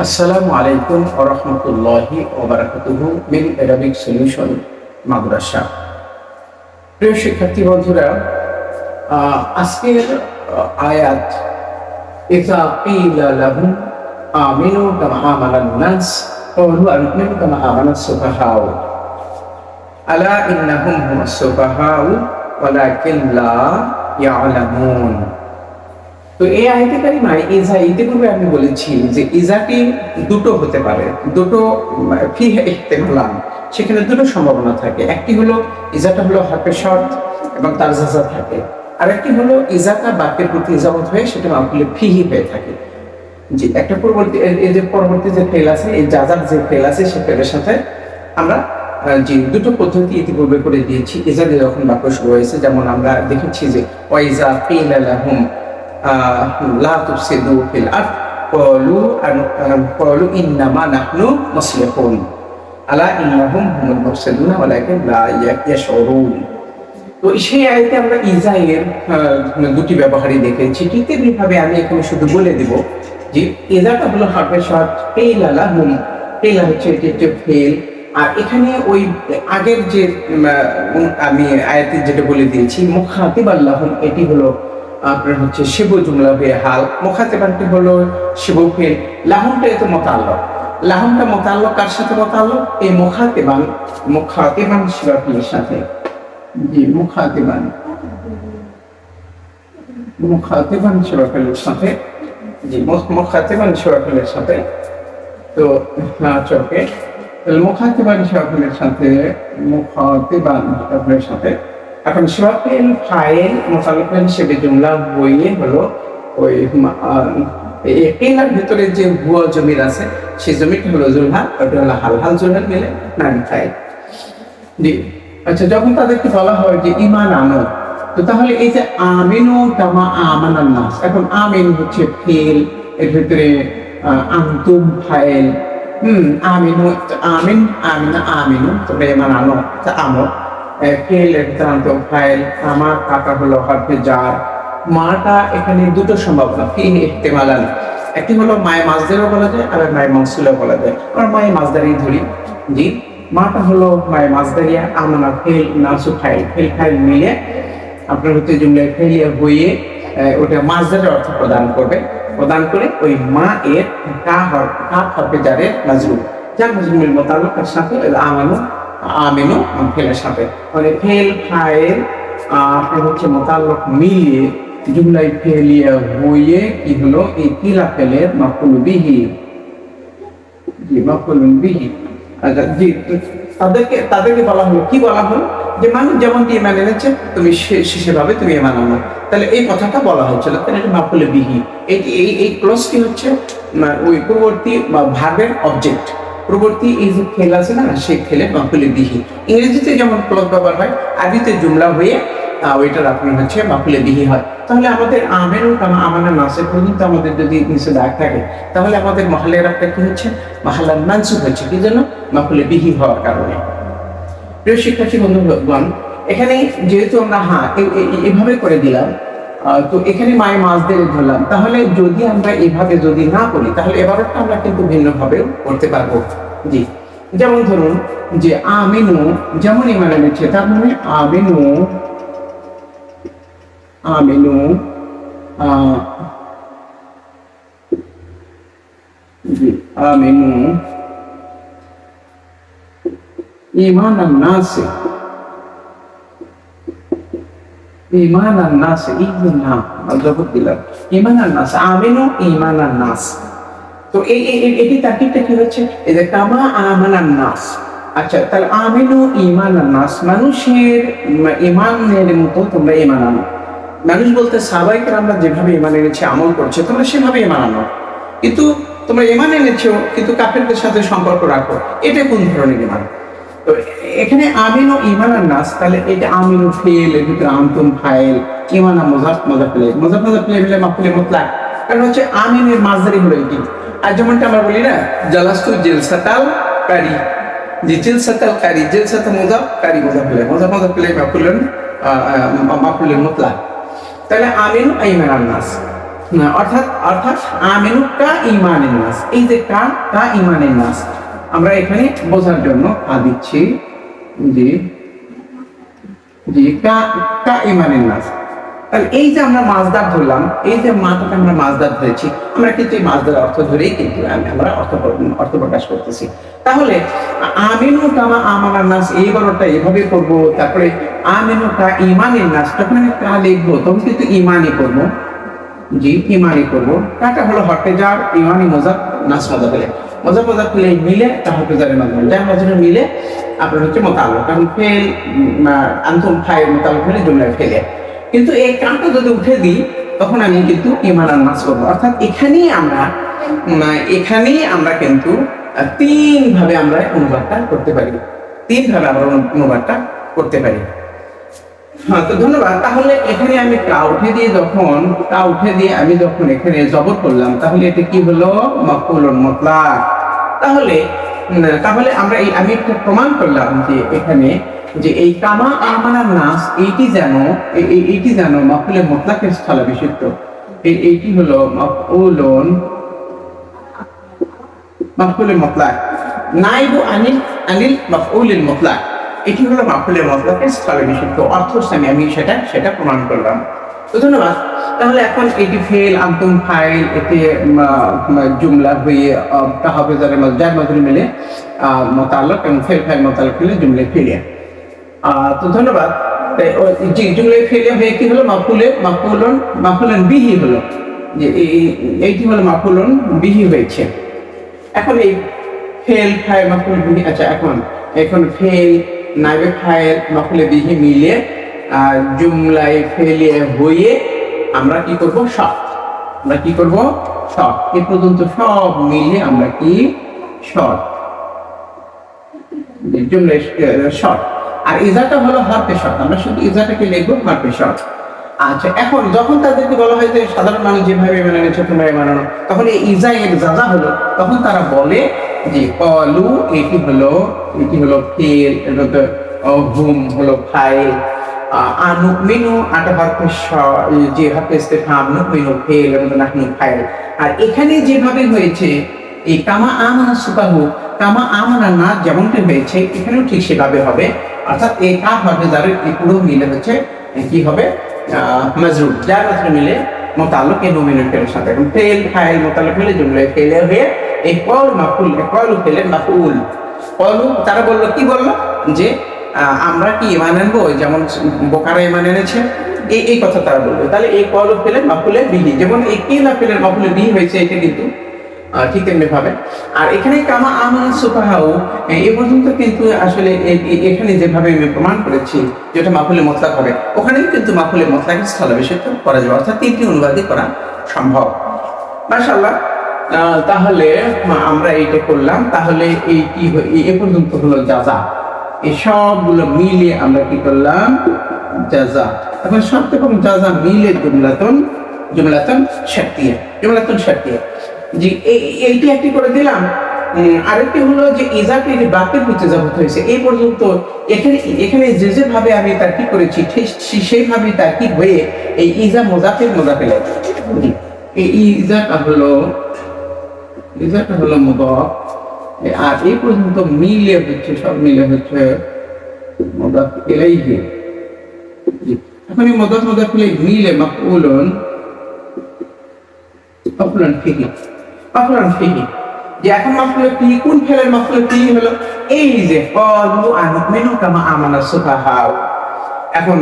আসসালামু আলাইকুম ওয়া রাহমাতুল্লাহি ওয়া বারাকাতুহু মিন অ্যারাবিক সলিউশন মাদ্রাসা। প্রিয় শিক্ষার্থী বন্ধুরা, আজকের আয়াত ইযা কিলা লাহুম আমিনু কামা আমানান নাস ক্বালু আনুমিনু কামা আমানাস সুফাহাউ আলা ইন্নাহুম হুমুস সুফাহাউ ওয়ালাকিন লা ইয়ালামুন। তো এই আয়াতে কারিমায় ইজা, ইতিপূর্বে আমি বলেছি যে ইজাটি দুটো হতে পারে, দুটো ফিহ ইহতিমালান, সেখানে দুটো সম্ভাবনা থাকে। একটি হলো ইজাটা হলো হারফে শর্ত এবং তার জাযা থাকে, আর একটি হলো ইজাটা বাক্যের প্রতি ইজামত হয়ে সেটা মাফুলে ফিহি হয়ে থাকে। যে একটা পরবর্তী যে ফেল আছে, এই জাযার যে ফেল আছে সে ফেলের সাথে আমরা যে দুটো পদ্ধতি ইতিপূর্বে করে দিয়েছি। ইজা দিয়ে যখন বাক্য শুরু হয়েছে, যেমন আমরা দেখেছি যে ওয়াইজা কিলা লাহুম লা তুফসিদু ফিল আরদ ক্বালু ইন্নামা নাহনু মুসলিহুন আলা ইন্নাহুম হুমুল মুফসিদুন ওয়ালাকিন লা ইয়াশউরুন। তো সেই আয়াতে আমরা ইজা এর দুটি ব্যবহারই দেখেছি। ঠিক তেমনিভাবে আমি এখানে শুধু বলে দেব যে ইজাটা হলো হারফে শর্ত, কিলা লাহুম, কিলা হচ্ছে এটি একটি ফেল। আর এখানে ওই আগের যে আমি আয়াতে যেটা বলে দিয়েছি মুখাতিব আল্লাহুম, এটি হলো আপনার হচ্ছে শিবু জুমলা হয়ে হাল, মুখাতিবানটি হলো শিবু ফেল, লাহুমটা এত মোতাল্লক। লাহুমটা মোতাল্লক কার সাথে মোতাল্লক? এই মুখাতিবান শিবা ফেলের সাথে। জি, মুখাতিবান শিবা ফেলের সাথে। জি, মুখাতিবান শিবা ফেলের সাথে। তো চোখে মুখাতিবান শিবা ফেলের সাথে, মুখাতিবান শিবা ফেলের সাথে। এখন শিবাফেল ফাইল মোতাল্লিক হিসেবে জুমলা বইয়ে হলো ওই কেলার ভিতরে যে ভুয়া জমির আছে সেই জমিটা হলো জুলহা, ওটা হলো হাল, হাল জুলহা মিলে নাম ফাইল। জি, আচ্ছা, যখন তাদেরকে বলা হয় যে ইমান আনো, তো তাহলে এই যে আমিনু কামা আমানান নাস, এখন আমিন হচ্ছে ফেল, এর ভিতরে আনতুম ফাইল। আমিনু, আমিন, আমিনা, আমিনু, তোমরা ইমান আনো, আমো ফেল এর ফাইল। আমার কাকা হলো হরফে জার। মাটা এখানে দুটো সম্ভাবনা ফিহ ইহতিমালান, একটি হলো মায়ে মাজদারও বলা যায় আর মায়ে মাউসুলও বলা যায়। আমরা মায়ে মাজদারি ধরি। জি, মাটা হলো মায়ে মাজদারিয়া, আমানা ফেল, নাসু ফাইল, ফেল ফাইল মিলে আপনার হচ্ছে জুমলায় ফেলিয়া হয়ে ওটা মাজদারের অর্থ প্রদান করবে। প্রদান করে ওই মা এর কাফ হরফে জারের মাজরুর, যার মাজরুরের মোতাবেক সাথে আমানু আমিনু ফেলের সাথে, মানে ফেল ফাইল আপনার হচ্ছে মোতাল্লক মিলিয়ে জুমলায় ফেলিয়া হয়ে কি হলো এই কিলা ফেলের মাফউল বিহি। জি, মাফউল বিহি। আচ্ছা, জি, তাদেরকে বলা হলো, কি বলা হলো যে মানুষ যেমন দিয়ে ইমান এনেছে তুমি সেভাবে তুমি ইমান আনো। তাহলে এই কথাটা বলা হয়েছিল, তাহলে এটা মাফউল বিহি। এই ক্লজটি হচ্ছে ওই পূর্ববর্তী বা ভার্বের অবজেক্ট। পূর্ববর্তী এই যে ফেল আছে না, সেই ফেলে মাফউল বিহি। ইংরেজিতে যেমন ক্লজ ব্যবহার হয়, আরবিতে জুমলা হয়ে ওইটার আপনার হচ্ছে মাফউল বিহি হয়। তাহলে আমাদের আমিনু কামা আমানান নাসের পর্যন্ত আমাদের যদি নিচে দাগ থাকে, তাহলে আমাদের মহলের একটা কি হচ্ছে, মাহালান মানসুব হচ্ছে, কি জন্য? মাফউল বিহি হওয়ার কারণে। প্রিয় শিক্ষার্থী বন্ধুগণ, এখানে যেহেতু আমরা এভাবে করে দিলাম, তো এখানে মায়ে মাজদের ধরলাম, তাহলে যদি আমরা এভাবে যদি না করি, তাহলে এবারটা আমরা কিন্তু ভিন্নভাবেও করতে পারবো। জি, যেমন ধরুন যে আমিনু যেমন ইমান এনেছে, তার মানে আমিনু, আমিনু জি, আমিনু ঈমানান নাস, ঈমানান নাস, এই না জবর দিলাম, ঈমানান নাস, আমিনু ঈমানান নাস। তো এটি তাকিবটা কি হচ্ছে, এই যে কামা আমানান নাস। আচ্ছা, তাহলে আমিনু ঈমানান নাস, মানুষের ঈমানের মতো তোমরা ঈমান আনো। মানুষ বলতে সাহাবায়ে কেরামরা যেভাবে ঈমান এনেছে, আমল করছে, তোমরা সেভাবে ঈমান আনো। কিন্তু তোমরা ঈমান এনেছো কিন্তু কাফেরদের সাথে সম্পর্ক রাখো, এটা কোন ধরনের ঈমান? তো এখানে আমিনু ঈমানান নাস, তাহলে এটা আমিনু ফেল, এর ভিতরে আনতুম ফাইল, ঈমানা মুযাফ মুযাফ ইলাইহি, মুযাফ মুযাফ ইলাইহি মাফউল মুতলাক। কারণ হচ্ছে আমিনের মাজদারি হলো এটি। আর যেমনটা আমরা বলি না, জালাস্তু জিলসাতাল কারি, যে জিলসাতাল কারি, জিলসাতা মুযাফ, কারি মুযাফ ইলাইহি, মুযাফ মুযাফ ইলাইহি মাফউল মুতলাক। তাহলে আমিনু ঈমানান নাস। অর্থাৎ অর্থাৎ আমিনু কা ইমানিন নাস, এই যে কা কা ইমানিন নাস, আমরা এখানে বোঝার জন্য দিচ্ছি জি জি কা কা ইমানিন নাস। তাহলে এই যে আমরা মাছদার ধরলাম, এই যে মাথাটা আমরা মাছদার ধরেছি, আমরা কিন্তু এই মাছদার অর্থ ধরেই কিন্তু আমরা অর্থ প্রকাশ করতেছি। তাহলে আমিনু কামা আমানান নাস এই বড়টা এভাবে করবো, তারপরে আমিনু কা ইমানিন নাস, তখন আমি কা লিখবো, তখন কিন্তু ইমানই করবো, জি ইমানই করবো। কাটা হলো হটে যার, ইমানি মজাব, নাস মজাব হলে মজাব মজাব হলে মিলে তা হটে যারের মাধ্যমে যার মাধ্যমে মিলে আপনার হচ্ছে মোতাল্লুক, কারণ ফেল আনতুম ফাইল মোতাল্লুক হলে জুমলায় ফেলে। কিন্তু এই কামটা যদি উঠে দিই তখন আমি কিন্তু ইমান আর নাস করবো। অর্থাৎ এখানেই আমরা কিন্তু তিন ভাবে আমরা অনুবাদটা করতে পারি, তিন ভাবে আমরা অনুবাদটা করতে পারি। হ্যাঁ, তো ধন্যবাদ। তাহলে এখানে আমি কা উঠে দিয়ে আমি যখন এখানে জবর করলাম, তাহলে এটা কি হলো? মাফউলুন মুতলাক। তাহলে আমরা আমি একটা প্রমাণ করলাম যে এখানে যে এই কামা আমানার নাস এইটি যেন মাফউলে মুতলাকের স্থলাভিষিক্ত। এইটি হলো মাফউলে মুতলাক, নাইবু আনিল মাফউলিল মুতলাক, এটি হলো মাফউলে মুতলাকের স্থলাভিষিক্ত অর্থ। আমি সেটা প্রমাণ করলাম। তো ধন্যবাদ। তাহলে এখন এটি ফেল আনতুম ফাইল, এতে জুমলা হয়ে তাহবে যার মাধ্যমে মিলে মোতাল্লাক, এবং ফেল ফাইল মোতাল্লাক হলে জুমলায় ফেলে। তো ধন্যবাদ। জুমলায় ফেলে হয়ে কি হলো? মাফউলুন বিহি হলো, যে এইটি হলো মাফউলুন বিহি হয়েছে। এখন এই ফেল ফাইল মাফউল বিহি, আচ্ছা এখন ফেল নাইবে ফাইল মাফউলে বিহি মিলে জুমলায় ফেলে হয়ে আমরা কি করব? শর্ট। এ পর্যন্ত সব মিলে আমরা কি শর্ট, জুমলায় শর্ট। আর ইজাটা হলো হরফে শর্ট, আমরা শুধু ইজাটাকে লিখবো হরফে শর্ট। আচ্ছা, এখন যখন তাদেরকে বলা হয় যে সাধারণ মানুষ যেভাবে মেনে নিচ্ছে তোমরা বানানো, তখন এই ইজা এর জাজা হলো, তখন তারা বলে যে কলু এটি হলো ফেল, হুম হলো ফাইল, আনুমিনু আটা হরফে যে হরফে ইস্তিফহাম, নুমিনু ফেল এবং নাহনু ফাইল। আর এখানে যেভাবে হয়েছে এই কামা আমানা সুকাহু, কামা আমানা না যেমনটা হয়েছে এখানেও ঠিক সেভাবে হবে। অর্থাৎ এই কা হবে যার পুরো মিলে হচ্ছে কি হবে? মাজরুর, যার মাত্রা মিলে মোতাল্লুক এই নুমিনুল ফেলের সাথে। এখন ফেল ফাইল মোতাল্লুক মিলে জুমলায় ফেলে হয়ে এই কওল মাফউল, কওলু ফেলের মাফউল। কওলু তারা বললো, কি বললো? যে আমরা কি ইমান আনবো যেমন বোকারা ইমান এনেছে, এই কথা তারা বললো। তাহলে এই কওলু ফেলের মাফউলে বিহি, যেমন এই কিলা ফেলের মাফউলে বিহি হয়েছে, এটা কিন্তু ঠিক তেমনি ভাবে। আর এখানে কামা আমানা সুফাহাউ এ পর্যন্ত কিন্তু আসলে এখানে যেভাবে আমি প্রমাণ করেছি যেটা মাফউলে মুতলাক হবে, ওখানেও কিন্তু মাফউলে মুতলাকের স্থলাভিষিক্ত করা যাবে, অর্থাৎ তিনটি অনুবাদই করা সম্ভব। মাশাআল্লাহ। তাহলে আমরা এইটা করলাম। তাহলে এই কি এ পর্যন্ত হলো জাযা। এই সবগুলো মিলে আমরা কি করলাম? জাযা। এখন শর্ত এবং জাযা মিলে জুমলাতুন শারতিয়া। জি এইটি একটি করে দিলাম। আরেকটি হলো যে ইজাকে যে বাকের ভিতরে যাবত হয়েছে এই পর্যন্ত, এখানে যেভাবে আমি তারকিব করেছি ঠিক সেইভাবেই তারকিব হয়ে এই ইজা মুজাফের এই ইজাটা হলো মুদাফ, আর এই পর্যন্ত মিলে হচ্ছে সব মিলে হচ্ছে মুদাফ ইলাইহি। এখন এই মুদাফ ইলাইহি মিলে মাফউলুন ফিহি, যে এখন মাফউলুন ফিহি কোন ফেলের মাফউলুন ফিহি হলো? এই যে ক্বালু আনুমিনু কামা আমানা সুফাহাউ। এখন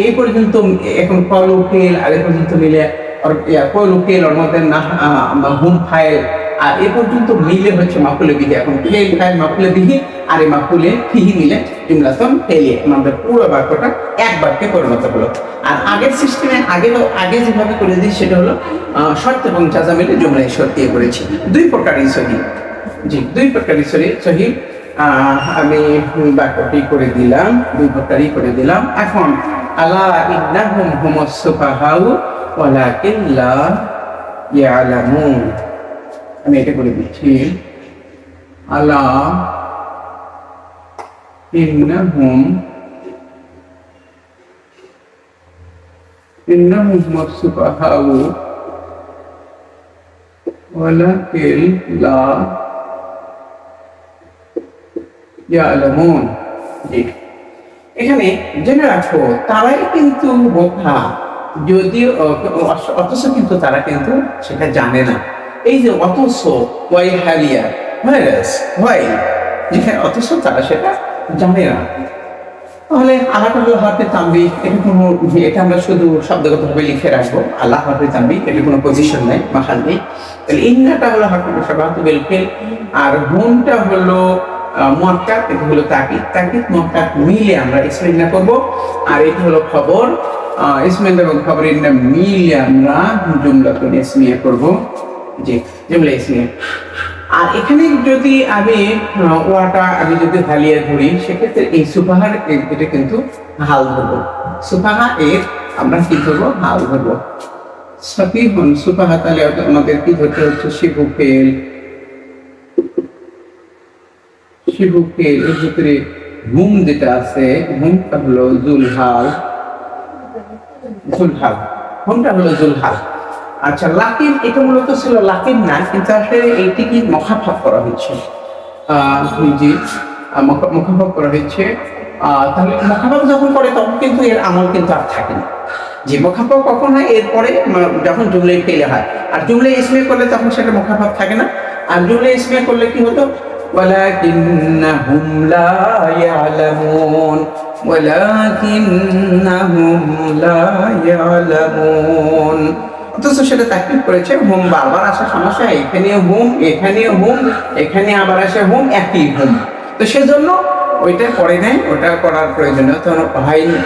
এই পর্যন্ত এখন ক্বালু ফেল, আর এই পর্যন্ত মিলে ক্বালু ফেল ওর মধ্যে হুম ফাইল, আর এ পর্যন্ত মিলে হচ্ছে মাফউলে বিহি। এখন ফেল ফাইল মাফউলে বিহি আর এই মাফউলে ফিহি মিলে জুমলাতুন ফেলিয়া, আমাদের পুরো বাক্যটা এক বাক্যে পরিণত হলো। আর আগের সিস্টেমে আগে যেভাবে করে দিই সেটা হলো শর্ত এবং জাযা মিলে জুমলায় শর্তিয়া করেছি। দুই প্রকারই সহিহ। আমি বাক্যটি করে দিলাম, দুই প্রকারই করে দিলাম। এখন আলা ইন্নাহুম হুমুস সুফাহাউ ওয়ালাকিন লা ইয়ালামুন, আমি এটা করে দিচ্ছি। আলা ইন্নাহুম হুমুস সুফাহাউ ওয়ালাকিন লা ইয়ালামুন। জি, এখানে জেনে রাখো তারাই কিন্তু বোকা, যদিও অথচ কিন্তু তারা কিন্তু সেটা জানে না। এই যে অথচ, ওয়াই হালিয়া, ভাইরাস, ওয়াই, যেখানে অথচ তারা সেটা জানে না। তাহলে আল্লাহটা হলো হাতে তাম্বি, এটা কোনো, এটা আমরা শুধু শব্দগতভাবে লিখে রাখবো, আল্লাহ হাতে তাম্বি, এটা কোনো পজিশন নাই, মাহাল নেই। তাহলে ইন্নাটা হলো হাতে মুশাবাহাতু বিল ফিল, আর হুমটা হলো মুআক্কাদ, এটা হলো তাকিদ, তাকিদ মুআক্কাদ মিলে আমরা ইসমিন না করব। আর এটা হলো খবর, ইসমিন এবং খবরের নাম মিলে আমরা জুমলাতুন ইসমিয়া করব। জি, জুমলা ইসমিয়া। আর এখানে যদি আমি ওয়াটা আমি যদি হালিয়া ধরি, সেক্ষেত্রে এই সুফাহার এটা কিন্তু হাল ধরবো। সুফাহা এর আমরা কি ধরবো? হাল ধরবো। সাফিহুন সুফাহা, তাহলে আমাদের কি ধরতে হচ্ছে? শিবু ফেল, শিবু ফেল এর ভিতরে হুম যেটা আছে, হুমটা হলো জুলহাল, জুলহাল, হুমটা হলো জুলহাল। আচ্ছা, লাকিন, এটা মূলত ছিল লাকিন না, কিন্তু আসলে এইটি কি মুখাফাফ করা হচ্ছে। জি, মুখাফাফ করা হচ্ছে। তাহলে মুখাফাফ যখন করে তখন কিন্তু এর আমল কিন্তু আর থাকে না। যে মুখাফাফ কখন হয়? এরপরে যখন জুমলাই ফেলে হয়। আর জুমলাই ইসমে করলে তখন সেটা মুখাফাফ থাকে না। আর জুমলাই ইসমে করলে কি হতো? ওয়ালাকিন্নাহুম লা ইয়ালামুন, ওয়ালাকিন্নাহুম লা ইয়ালামুন। অথচ সেটা তাকলিফ করেছে। হুম বারবার আসা সমস্যা, এখানেও হুম, এখানেও হুম, এখানে আবার আসে হুম, একই হুম। তো সেজন্য ওইটা করে নাই, ওটা করার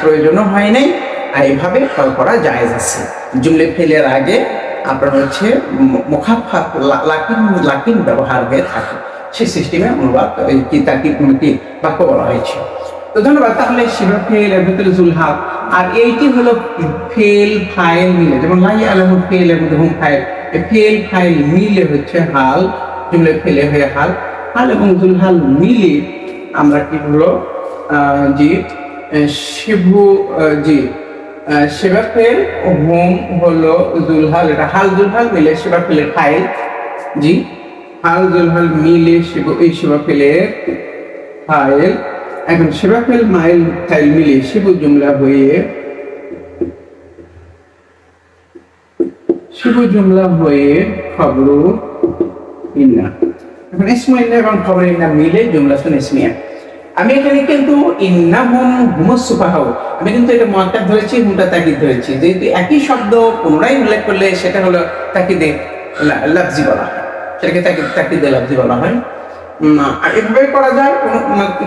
প্রয়োজনও হয় নাই। আর এইভাবে করা জায়েজ আছে। জুমলে ফেলের আগে আপনার হচ্ছে মুখাফাফ লাকিন, লাকিন ব্যবহার হয়ে থাকে। সেই সিস্টেমে অনুবাদ কি তাকিদ কি বাক্য বলা হয়েছে। তো ধন্যবাদ। তাহলে শিবা ফেল এর ভিতরে জুলহাল, আর এইটি হলো ফেল ফাইল মিলে, যেমন লাই আলম ফেল এর মধ্যে হুম ফাইল, ফেল ফাইল মিলে হচ্ছে হাল, জুমলে ফেলে হয়ে হাল, হাল এবং জুলহাল মিলে আমরা কি হলো জি শিবু, জি শিবা ফেল হুম হলো জুলহাল, এটা হাল জুলহাল মিলে শিবা ফেলের ফাইল। জি, হাল জুলহাল মিলে শিবু, এই শিবা ফেলের ফাইল। এখন শিবা ফেল মাইল ফাইল মিলে শিবু জুমলা হয়ে, শিবু জুমলা হয়ে খবরু ইন্না। এখন ইসমু ইন্না এবং খবর ইন্না মিলে জুমলাতুন ইসমিয়া। আমি এখানে কিন্তু ইন্নাহুম হুমুস সুফাহা, আমি কিন্তু এটা মুআক্কাদ ধরেছি, হুমটা তাকিদ ধরেছি। যেহেতু একই শব্দ পুনরায় উল্লেখ করলে সেটা হলো তাকিদে লাফজি বলা হয়, সেটাকে তাকিদে লাফজি বলা হয়। আর এভাবে করা যায়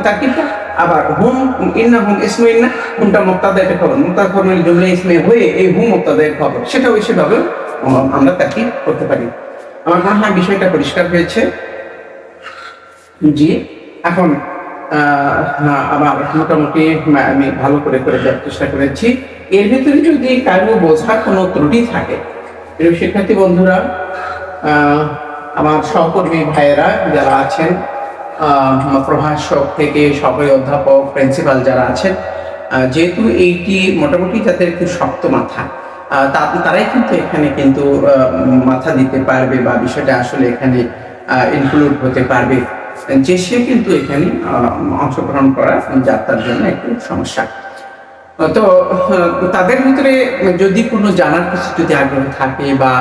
তাকিদটা। আবার হুম ইন্নাহুম ইসমু ইন্না, হুমটা মুবতাদা, এটা খবর, মুবতাদা খবর মিলে জুমলা ইসমিয়া হয়ে এই হুম মুবতাদা এর খবর, সেটাও সেভাবে আমরা তাকিদ করতে পারি। আমার মনে হয় বিষয়টা পরিষ্কার হয়েছে। জি, এখন আবার মোটামুটি আমি ভালো করে দেওয়ার চেষ্টা করেছি। এর ভিতরে যদি কারো বোঝার কোনো ত্রুটি থাকে, শিক্ষার্থী বন্ধুরা, আমার সহকর্মী ভাইয়েরা যারা আছেন, প্রভাষক থেকে সবাই অধ্যাপক, প্রিন্সিপাল যারা আছেন, যেহেতু এইটি মোটামুটি যাদের একটু শক্ত মাথা, তারাই কিন্তু এখানে কিন্তু মাথা দিতে পারবে, বা বিষয়টা আসলে এখানে ইনক্লুড হতে পারবে। যে সে কিন্তু এখানে অংশগ্রহণ করা যাত্রার জন্য একটু সমস্যা। তো তাদের ভিতরে যদি কোনো জানার কিছু যদি আগ্রহ থাকে বা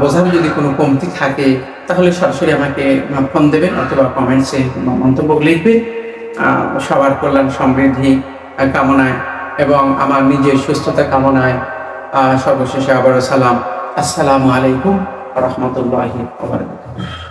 বোঝার যদি কোনো কমতি থাকে, তাহলে সরাসরি আমাকে ফোন দেবেন অথবা কমেন্টসে মন্তব্য লিখবেন। সবার কল্যাণ সমৃদ্ধি কামনায় এবং আমার নিজের সুস্থতা কামনায় সর্বশেষে আবারও সালাম, আসসালামু আলাইকুম ওয়া রাহমাতুল্লাহি ওয়া বারাকাতুহু।